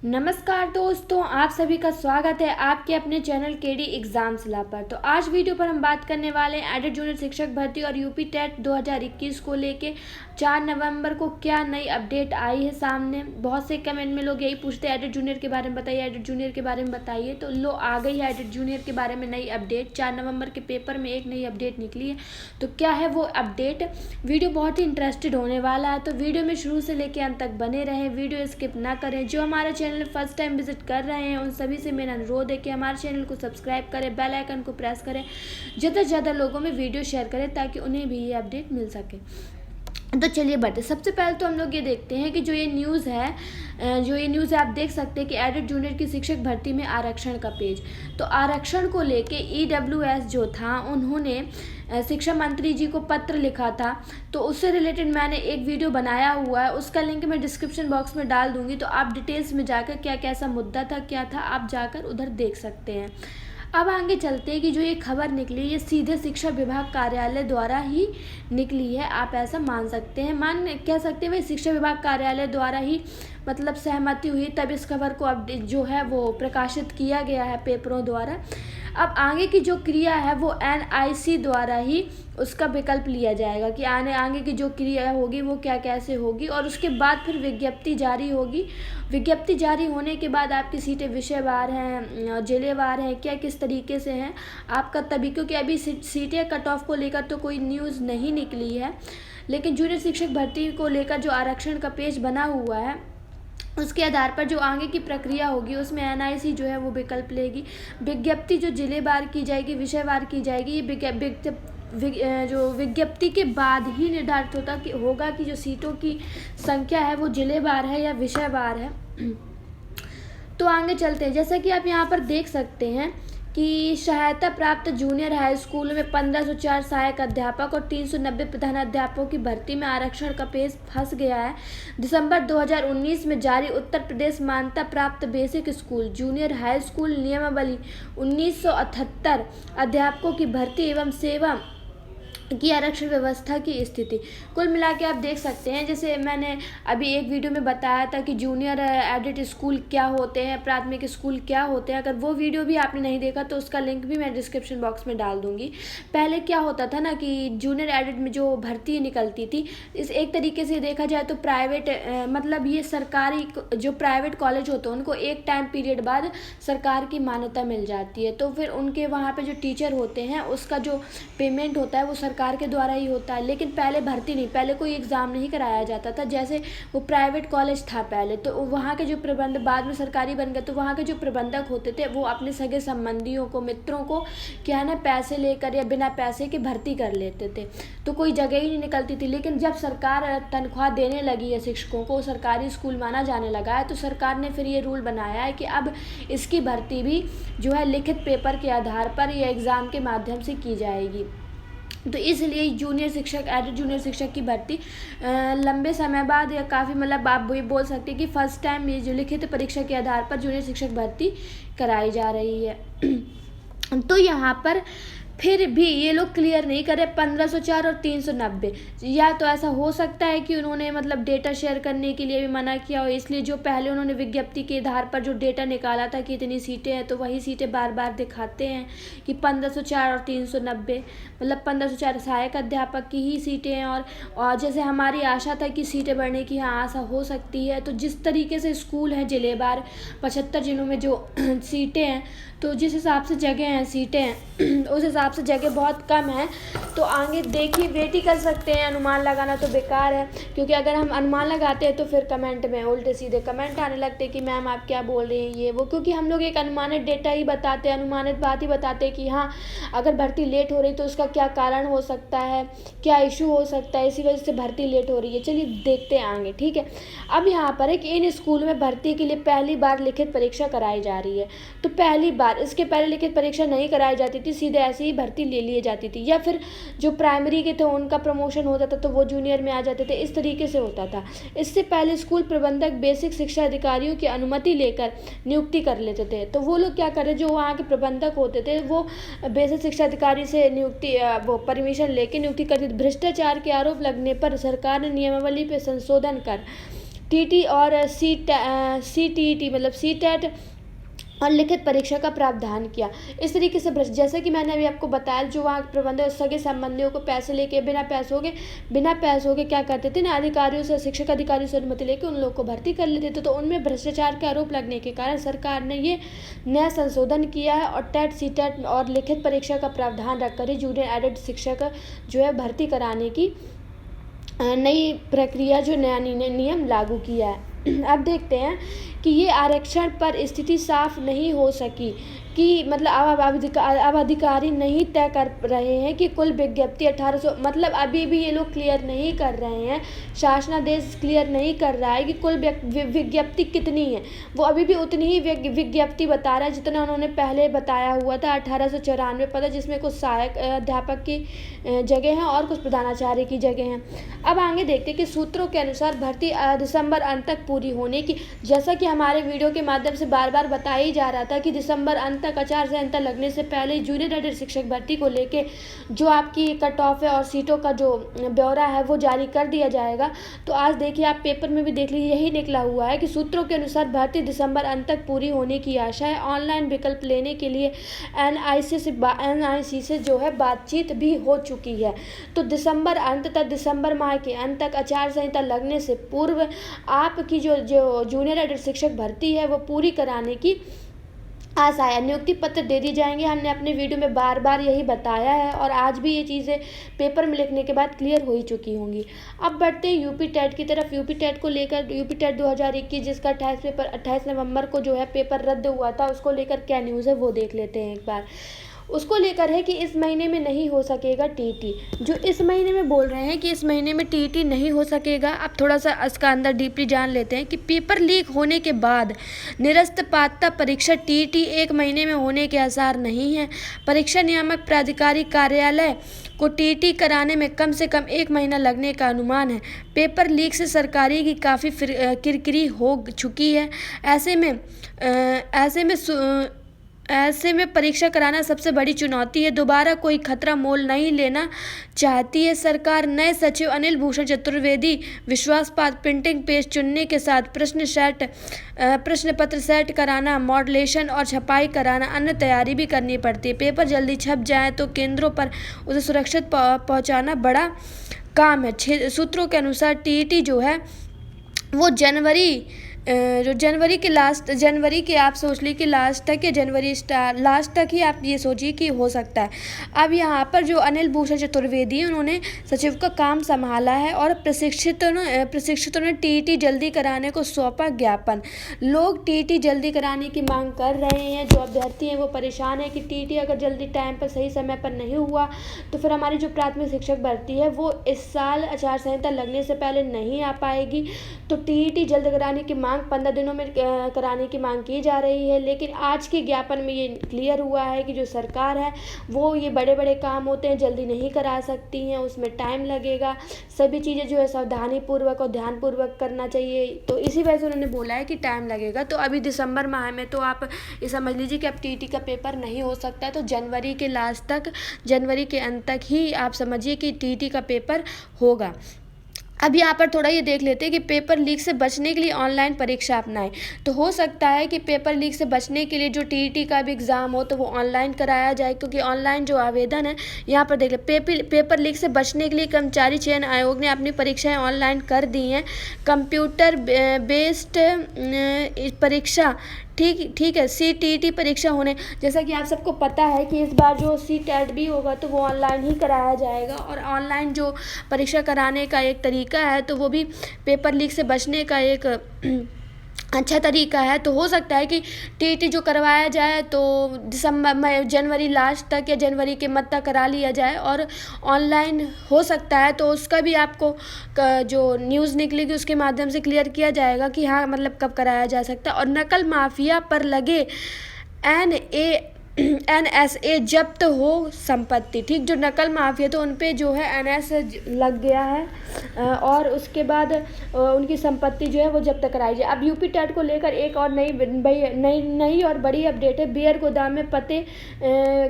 नमस्कार दोस्तों, आप सभी का स्वागत है आपके अपने चैनल केडी एग्जाम्स ला पर। तो आज वीडियो पर हम बात करने वाले हैं एडेड जूनियर शिक्षक भर्ती और यूपी टेट 2021 को लेके 4 नवंबर को क्या नई अपडेट आई है सामने। बहुत से कमेंट में लोग यही पूछते हैं एडेड जूनियर के बारे में बताइए, एडेड जूनियर के बारे में बताइए। तो लो आ गई है एडेड जूनियर के बारे में नई अपडेट। 4 नवंबर के पेपर में एक नई अपडेट निकली है। तो क्या है वो अपडेट? वीडियो बहुत ही इंटरेस्टेड होने वाला है, तो वीडियो में शुरू से लेकर अंत तक बने रहें, वीडियो स्किप ना करें। जो हमारे चैनल फर्स्ट टाइम विजिट कर रहे हैं उन सभी से मेरा अनुरोध है कि हमारे चैनल को सब्सक्राइब करें, बेल आइकन को प्रेस करें, ज़्यादा से ज़्यादा लोगों में वीडियो शेयर करें ताकि उन्हें भी ये अपडेट मिल सके। तो चलिए बढ़ते। सबसे पहले तो हम लोग ये देखते हैं कि जो ये न्यूज़ है आप देख सकते हैं कि एडेड जूनियर की शिक्षक भर्ती में आरक्षण का पेज। तो आरक्षण को लेके EWS जो था उन्होंने शिक्षा मंत्री जी को पत्र लिखा था। तो उससे रिलेटेड मैंने एक वीडियो बनाया हुआ है, उसका लिंक मैं डिस्क्रिप्शन बॉक्स में डाल दूंगी। तो आप डिटेल्स में जाकर क्या कैसा मुद्दा था क्या था आप जाकर उधर देख सकते हैं। अब आगे चलते हैं कि जो ये खबर निकली ये सीधे शिक्षा विभाग कार्यालय द्वारा ही निकली है। आप ऐसा मान सकते हैं, कह सकते हैं भाई शिक्षा विभाग कार्यालय द्वारा ही मतलब सहमति हुई तब इस खबर को अपडेट जो है वो प्रकाशित किया गया है पेपरों द्वारा। अब आगे की जो क्रिया है वो NIC द्वारा ही उसका विकल्प लिया जाएगा कि आगे की जो क्रिया होगी वो क्या कैसे होगी, और उसके बाद फिर विज्ञप्ति जारी होगी। विज्ञप्ति जारी होने के बाद आपकी सीटें विषयवार हैं, जिलेवार हैं, क्या किस तरीके से हैं आपका तभी, क्योंकि अभी सीटें कट ऑफ को लेकर तो कोई न्यूज़ नहीं निकली है, लेकिन जूनियर शिक्षक भर्ती को लेकर जो आरक्षण का पेज बना हुआ है उसके आधार पर जो आगे की प्रक्रिया होगी उसमें NIC जो है वो विकल्प लेगी। विज्ञप्ति जो जिलेवार की जाएगी, विषयवार की जाएगी। ये जो विज्ञप्ति के बाद ही निर्धारित होगा कि जो सीटों की संख्या है वो जिलेवार है या विषयवार है। तो आगे चलते हैं। जैसा कि आप यहाँ पर देख सकते हैं कि सहायता प्राप्त जूनियर हाई स्कूल में 1504 सहायक अध्यापक और 390 प्रधानाध्यापकों की भर्ती में आरक्षण का पेज फंस गया है। दिसंबर 2019 में जारी उत्तर प्रदेश मान्यता प्राप्त basic school junior high school नियमावली 1978 अध्यापकों की भर्ती एवं सेवा की आरक्षण व्यवस्था की स्थिति। कुल मिला के आप देख सकते हैं, जैसे मैंने अभी एक वीडियो में बताया था कि जूनियर एडेड स्कूल क्या होते हैं, प्राथमिक स्कूल क्या होते हैं। अगर वो वीडियो भी आपने नहीं देखा तो उसका लिंक भी मैं डिस्क्रिप्शन बॉक्स में डाल दूंगी। पहले क्या होता था ना कि जूनियर एडेड में जो भर्ती निकलती थी, इस एक तरीके से देखा जाए तो प्राइवेट मतलब ये सरकारी जो प्राइवेट कॉलेज होते हैं उनको एक टाइम पीरियड बाद सरकार की मान्यता मिल जाती है। तो फिर उनके वहाँ पे जो टीचर होते हैं उसका जो पेमेंट होता है वो सरकार के द्वारा ही होता है। लेकिन पहले भर्ती नहीं, पहले कोई एग्ज़ाम नहीं कराया जाता था। जैसे वो प्राइवेट कॉलेज था पहले, तो वहाँ के जो प्रबंधक बाद में सरकारी बन गए, तो वहाँ के जो प्रबंधक होते थे वो अपने सगे संबंधियों को, मित्रों को क्या है ना पैसे लेकर या बिना पैसे के भर्ती कर लेते थे। तो कोई जगह ही नहीं निकलती थी। लेकिन जब सरकार तनख्वाह देने लगी है शिक्षकों को, सरकारी स्कूल माना जाने लगा है, तो सरकार ने फिर ये रूल बनाया है कि अब इसकी भर्ती भी जो है लिखित पेपर के आधार पर या एग्ज़ाम के माध्यम से की जाएगी। तो इसलिए एडेड जूनियर शिक्षक की भर्ती लंबे समय बाद या काफ़ी मतलब आप ये बोल सकते हैं कि फर्स्ट टाइम ये जो लिखित परीक्षा के आधार पर जूनियर शिक्षक भर्ती कराई जा रही है। तो यहाँ पर फिर भी ये लोग क्लियर नहीं करे 1504 और 390, या तो ऐसा हो सकता है कि उन्होंने मतलब डेटा शेयर करने के लिए भी मना किया हो, इसलिए जो पहले उन्होंने विज्ञप्ति के आधार पर जो डेटा निकाला था कि इतनी सीटें हैं तो वही सीटें बार बार दिखाते हैं कि 1504 और 390 मतलब 1504 सहायक अध्यापक की ही सीटें हैं। और जैसे हमारी आशा था कि सीटें बढ़ने की हाँ आशा हो सकती है। तो जिस तरीके से स्कूल है जिलेवार 75 जिलों में जो सीटें हैं, तो जिस हिसाब से जगह हैं सीटें हैं उस हिसाब से जगह बहुत कम है। तो आगे देखिए वेट ही कर सकते हैं, अनुमान लगाना तो बेकार है, क्योंकि अगर हम अनुमान लगाते हैं तो फिर कमेंट में उल्टे सीधे कमेंट आने लगते हैं कि मैम आप क्या बोल रही हैं ये वो, क्योंकि हम लोग एक अनुमानित डेटा ही बताते हैं, अनुमानित बात ही बताते हैं कि हाँ अगर भर्ती लेट हो रही तो उसका क्या कारण हो सकता है, क्या इशू हो सकता है, इसी वजह से भर्ती लेट हो रही है। चलिए देखते हैं आगे, ठीक है। अब यहाँ पर है कि इन स्कूल में भर्ती के लिए पहली बार लिखित परीक्षा कराई जा रही है। तो पहली बार, इसके पहले लिखित परीक्षा नहीं कराई जाती थी, सीधे ऐसे ही भर्ती ले ली जाती थी, या फिर जो प्राइमरी के थे उनका प्रमोशन होता था तो वो जूनियर में आ जाते थे, इस तरीके से होता था। इससे पहले स्कूल प्रबंधक बेसिक शिक्षा अधिकारियों की अनुमति लेकर नियुक्ति कर लेते थे। तो वो लोग क्या करे, जो वहाँ के प्रबंधक होते थे वो बेसिक शिक्षा अधिकारी से वो परमिशन लेके नियुक्ति करती थी। भ्रष्टाचार के आरोप लगने पर सरकार ने नियमावली पर संशोधन कर टीटी और सीटीईटी मतलब सीटेट और लिखित परीक्षा का प्रावधान किया। इस तरीके से जैसे कि मैंने अभी आपको बताया, जो वहाँ प्रबंधक सगे संबंधियों को पैसे लेके बिना पैसों के क्या करते थे ना, अधिकारियों से, शिक्षक अधिकारियों से अनुमति लेके उन लोगों को भर्ती कर लेते थे। तो उनमें भ्रष्टाचार के आरोप लगने के कारण सरकार ने ये नया संशोधन किया है और टेट सीटेट और लिखित परीक्षा का प्रावधान रखकर ही जूनियर एडेड शिक्षक जो है भर्ती कराने की नई प्रक्रिया, जो नया नियम लागू किया है। अब देखते हैं कि ये आरक्षण पर स्थिति साफ नहीं हो सकी कि मतलब अब अधिकारी नहीं तय कर रहे हैं कि कुल विज्ञप्ति 1800, मतलब अभी भी ये लोग क्लियर नहीं कर रहे हैं, शासनादेश क्लियर नहीं कर रहा है कि कुल विज्ञप्ति कितनी है। वो अभी भी उतनी ही विज्ञप्ति बता रहा है जितना उन्होंने पहले बताया हुआ था, 1894 पता, जिसमें कुछ सहायक अध्यापक की जगह हैं और कुछ प्रधानाचार्य की जगह हैं। अब आगे देखते हैं कि सूत्रों के अनुसार भर्ती दिसंबर अंत तक पूरी होने की, जैसा कि हमारे वीडियो के माध्यम से बार बार बताया ही जा रहा था कि दिसंबर अंत तक आचार संहिता लगने से पहले जूनियर एडेड शिक्षक भर्ती को लेके जो आपकी कट ऑफ है और सीटों का जो ब्यौरा है वो जारी कर दिया जाएगा। तो आज देखिए, आप पेपर में भी देख लीजिए, यही निकला हुआ है कि सूत्रों के अनुसार भर्ती दिसंबर अंत तक पूरी होने की आशा है। ऑनलाइन विकल्प लेने के लिए NIC से जो है बातचीत भी हो चुकी है। तो दिसंबर अंत तक, दिसंबर माह के अंत तक आचार संहिता लगने से पूर्व आपकी जो जूनियर एडेड शिक्षक भर्ती है वो पूरी कराने की आशा है। नियुक्ति पत्र दे दिए जाएंगे, हमने अपने वीडियो में बार बार यही बताया है और आज भी ये चीज़ें पेपर में लिखने के बाद क्लियर हो ही चुकी होंगी। अब बढ़ते हैं यूपी टेट की तरफ। यूपी टेट को लेकर, यूपी टेट 2021 जिसका 28 नवंबर को जो है पेपर रद्द हुआ था, उसको लेकर क्या न्यूज़ है वो देख लेते हैं एक बार। उसको लेकर है कि इस महीने में नहीं हो सकेगा टीटी, जो इस महीने में बोल रहे हैं कि इस महीने में टीटी नहीं हो सकेगा। अब थोड़ा सा इसका अंदर डीपली जान लेते हैं कि पेपर लीक होने के बाद निरस्त पात्रता परीक्षा टीटी 1 महीने में होने के आसार नहीं हैं। परीक्षा नियामक प्राधिकारी कार्यालय को टीटी कराने में कम से कम 1 महीना लगने का अनुमान है। पेपर लीक से सरकारी की काफ़ी किरकिरी हो चुकी है। ऐसे में परीक्षा कराना सबसे बड़ी चुनौती है। दोबारा कोई खतरा मोल नहीं लेना चाहती है सरकार। नए सचिव अनिल भूषण चतुर्वेदी विश्वास पात्र प्रिंटिंग पेज चुनने के साथ प्रश्न पत्र सेट कराना, मॉडलेशन और छपाई कराना, अन्य तैयारी भी करनी पड़ती है। पेपर जल्दी छप जाए तो केंद्रों पर उसे सुरक्षित पहुंचाना बड़ा काम है। सूत्रों के अनुसार टीईटी जो है वो जनवरी के आप सोच लीजिए कि लास्ट तक या लास्ट तक ही आप ये सोचिए कि हो सकता है। अब यहाँ पर जो अनिल भूषण चतुर्वेदी उन्होंने सचिव का काम संभाला है और प्रशिक्षितों ने टीईटी जल्दी कराने को सौंपा ज्ञापन। लोग टीईटी जल्दी कराने की मांग कर रहे हैं। जो अभ्यर्थी हैं वो परेशान है कि टीईटी अगर जल्दी टाइम पर, सही समय पर नहीं हुआ तो फिर हमारी जो प्राथमिक शिक्षक भर्ती है वो इस साल आचार संहिता लगने से पहले नहीं आ पाएगी। तो टीईटी जल्द कराने की मांग 15 दिनों में कराने की मांग की जा रही है। लेकिन आज के ज्ञापन में ये क्लियर हुआ है कि जो सरकार है वो ये बड़े बड़े काम होते हैं जल्दी नहीं करा सकती हैं, उसमें टाइम लगेगा। सभी चीज़ें जो है सावधानीपूर्वक और ध्यानपूर्वक करना चाहिए। तो इसी वजह से उन्होंने बोला है कि टाइम लगेगा। तो अभी दिसंबर माह में तो आप ये समझ लीजिए कि अब टीटी का पेपर नहीं हो सकता है। तो जनवरी के लास्ट तक, जनवरी के अंत तक ही आप समझिए कि टीटी का पेपर होगा। अब यहाँ पर थोड़ा ये देख लेते हैं कि पेपर लीक से बचने के लिए ऑनलाइन परीक्षा अपनाएं। तो हो सकता है कि पेपर लीक से बचने के लिए जो टीईटी का भी एग्ज़ाम हो तो वो ऑनलाइन कराया जाए, क्योंकि ऑनलाइन जो आवेदन है, यहाँ पर देख लें, पेपर लीक से बचने के लिए कर्मचारी चयन आयोग ने अपनी परीक्षाएं ऑनलाइन कर दी हैं। कंप्यूटर बेस्ड परीक्षा ठीक है। CTET परीक्षा होने, जैसा कि आप सबको पता है कि इस बार जो CTET भी होगा तो वो ऑनलाइन ही कराया जाएगा। और ऑनलाइन जो परीक्षा कराने का एक तरीका है तो वो भी पेपर लीक से बचने का एक अच्छा तरीका है। तो हो सकता है कि टीटी जो करवाया जाए तो जनवरी लास्ट तक या जनवरी के मध्य तक करा लिया जाए, और ऑनलाइन हो सकता है तो उसका भी आपको जो न्यूज़ निकलेगी उसके माध्यम से क्लियर किया जाएगा कि हाँ मतलब कब कराया जा सकता है। और नकल माफिया पर लगे NSA जब्त हो संपत्ति। ठीक, जो नकल माफिया तो उन पे जो है NSA लग गया है और उसके बाद उनकी संपत्ति जो है वो जब्त कराई जाए। अब यूपी टेट को लेकर एक और नई और बड़ी अपडेट है। बियर गोदाम में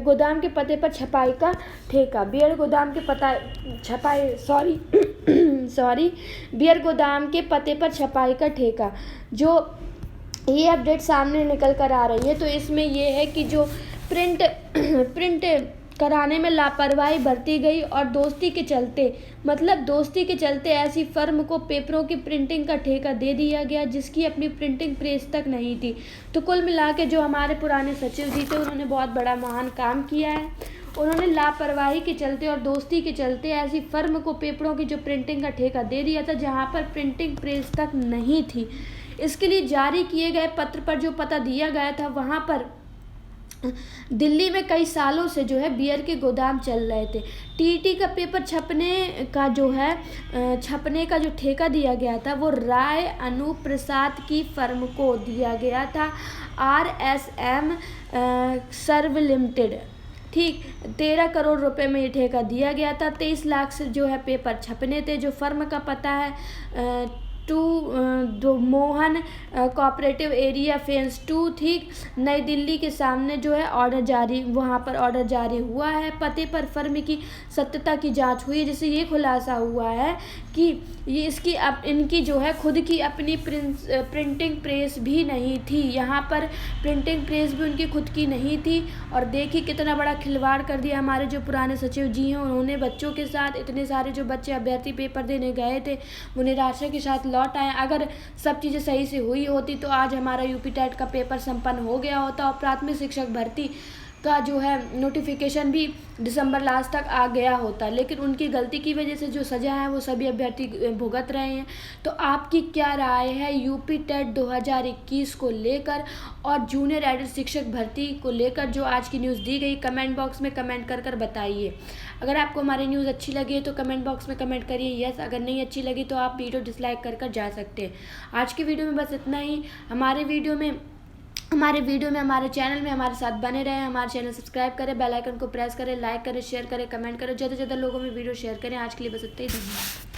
गोदाम के पते पर छपाई का ठेका। बियर गोदाम के बियर गोदाम के पते पर छपाई का ठेका, जो ये अपडेट सामने निकल कर आ रही है। तो इसमें ये है कि जो प्रिंट कराने में लापरवाही बरती गई और दोस्ती के चलते ऐसी फर्म को पेपरों की प्रिंटिंग का ठेका दे दिया गया जिसकी अपनी प्रिंटिंग प्रेस तक नहीं थी। तो कुल मिला के जो हमारे पुराने सचिव जी थे उन्होंने बहुत बड़ा महान काम किया है। उन्होंने लापरवाही के चलते और दोस्ती के चलते ऐसी फर्म को पेपरों की जो प्रिंटिंग का ठेका दे दिया था जहां पर प्रिंटिंग प्रेस तक नहीं थी। इसके लिए जारी किए गए पत्र पर जो पता दिया गया था वहां पर दिल्ली में कई सालों से जो है बियर के गोदाम चल रहे थे। टीटी का पेपर छपने का जो ठेका दिया गया था वो राय अनूप प्रसाद की फर्म को दिया गया था, RSM सर्व लिमिटेड। ठीक, 13 करोड़ रुपए में ये ठेका दिया गया था। 23 लाख से जो है पेपर छपने थे। जो फर्म का पता है दो मोहन कोऑपरेटिव एरिया फेज 2, ठीक, नई दिल्ली के सामने जो है वहाँ पर ऑर्डर जारी हुआ है। पते पर फर्म की सत्यता की जांच हुई जिससे ये खुलासा हुआ है कि इनकी जो है खुद की अपनी प्रिंटिंग प्रेस भी नहीं थी। यहाँ पर प्रिंटिंग प्रेस भी उनकी खुद की नहीं थी। और देखिए कितना बड़ा खिलवाड़ कर दिया हमारे जो पुराने सचिव जी हैं। उन्होंने बच्चों के साथ, इतने सारे जो बच्चे अभ्यर्थी पेपर देने गए थे वो निराशा के साथ लौट आए। अगर सब चीज़ें सही से हुई होती तो आज हमारा यूपी टेट का पेपर संपन्न हो गया होता और प्राथमिक शिक्षक भर्ती का जो है नोटिफिकेशन भी दिसंबर लास्ट तक आ गया होता। लेकिन उनकी गलती की वजह से जो सजा है वो सभी अभ्यर्थी भुगत रहे हैं। तो आपकी क्या राय है यूपी टेट 2021 को लेकर और जूनियर एडेड शिक्षक भर्ती को लेकर जो आज की न्यूज़ दी गई? कमेंट बॉक्स में कमेंट कर बताइए। अगर आपको हमारी न्यूज़ अच्छी लगी है तो कमेंट बॉक्स में कमेंट करिए यस। अगर नहीं अच्छी लगी तो आप वीडियो डिसलाइक कर जा सकते हैं। आज की वीडियो में बस इतना ही। हमारे वीडियो में हमारे चैनल में हमारे साथ बने रहें। हमारे चैनल सब्सक्राइब करें, बेल आइकन को प्रेस करें, लाइक करें, शेयर करें, कमेंट करें, ज़्यादा से ज़्यादा लोगों में वीडियो शेयर करें। आज के लिए बस इतना ही। धन्यवाद।